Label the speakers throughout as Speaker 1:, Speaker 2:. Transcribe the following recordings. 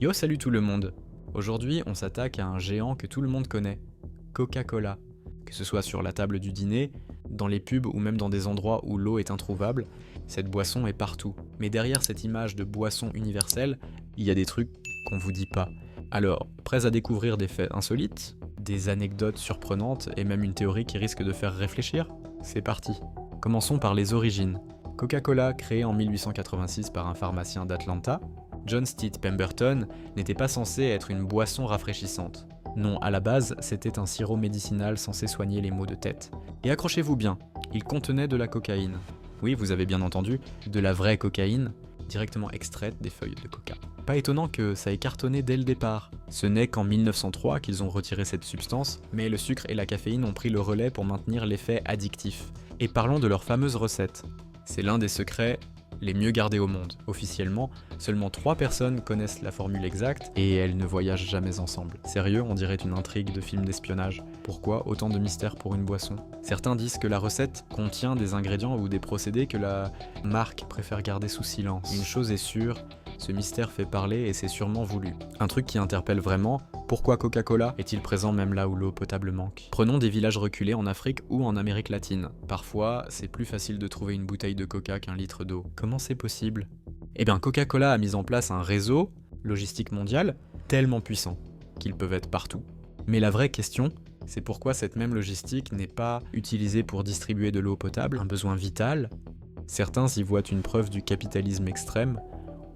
Speaker 1: Yo, salut tout le monde. Aujourd'hui, on s'attaque à un géant que tout le monde connaît, Coca-Cola. Que ce soit sur la table du dîner, dans les pubs ou même dans des endroits où l'eau est introuvable, cette boisson est partout. Mais derrière cette image de boisson universelle, il y a des trucs qu'on vous dit pas. Alors, prêts à découvrir des faits insolites, des anecdotes surprenantes et même une théorie qui risque de faire réfléchir? C'est parti. Commençons par les origines. Coca-Cola, créé en 1886 par un pharmacien d'Atlanta, John Steed Pemberton, n'était pas censé être une boisson rafraîchissante. Non, à la base, c'était un sirop médicinal censé soigner les maux de tête. Et accrochez-vous bien, il contenait de la cocaïne. Oui, vous avez bien entendu, de la vraie cocaïne, directement extraite des feuilles de coca. Pas étonnant que ça ait cartonné dès le départ. Ce n'est qu'en 1903 qu'ils ont retiré cette substance, mais le sucre et la caféine ont pris le relais pour maintenir l'effet addictif. Et parlons de leur fameuse recette. C'est l'un des secrets les mieux gardés au monde. Officiellement, seulement 3 personnes connaissent la formule exacte et elles ne voyagent jamais ensemble. Sérieux, on dirait une intrigue de film d'espionnage. Pourquoi autant de mystère pour une boisson? Certains disent que la recette contient des ingrédients ou des procédés que la marque préfère garder sous silence. Une chose est sûre, ce mystère fait parler et c'est sûrement voulu. Un truc qui interpelle vraiment, pourquoi Coca-Cola est-il présent même là où l'eau potable manque? Prenons des villages reculés en Afrique ou en Amérique latine. Parfois, c'est plus facile de trouver une bouteille de coca qu'un litre d'eau. Comment c'est possible? Eh bien, Coca-Cola a mis en place un réseau logistique mondial tellement puissant qu'ils peuvent être partout. Mais la vraie question, c'est pourquoi cette même logistique n'est pas utilisée pour distribuer de l'eau potable, un besoin vital. Certains y voient une preuve du capitalisme extrême.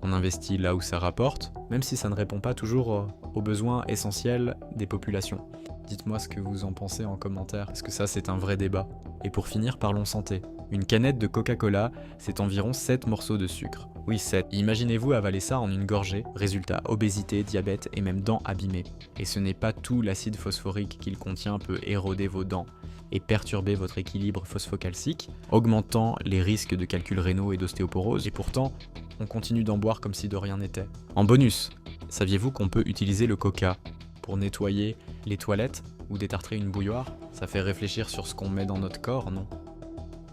Speaker 1: On investit là où ça rapporte, même si ça ne répond pas toujours aux besoins essentiels des populations. Dites-moi ce que vous en pensez en commentaire, parce que ça c'est un vrai débat. Et pour finir, parlons santé. Une canette de Coca-Cola, c'est environ 7 morceaux de sucre. Oui, 7. Imaginez-vous avaler ça en une gorgée, résultat obésité, diabète et même dents abîmées. Et ce n'est pas tout l'acide phosphorique qu'il contient peut éroder vos dents et perturber votre équilibre phosphocalcique, augmentant les risques de calculs rénaux et d'ostéoporose, et pourtant, on continue d'en boire comme si de rien n'était. En bonus, saviez-vous qu'on peut utiliser le coca pour nettoyer les toilettes ou détartrer une bouilloire? Ça fait réfléchir sur ce qu'on met dans notre corps, non?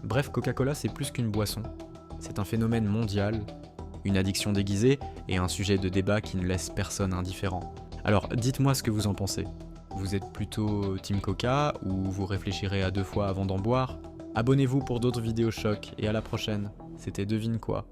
Speaker 1: Bref, Coca-Cola c'est plus qu'une boisson. C'est un phénomène mondial, une addiction déguisée et un sujet de débat qui ne laisse personne indifférent. Alors, dites-moi ce que vous en pensez. Vous êtes plutôt team Coca ou vous réfléchirez à 2 fois avant d'en boire? Abonnez-vous pour d'autres vidéos chocs et à la prochaine. C'était Devine quoi.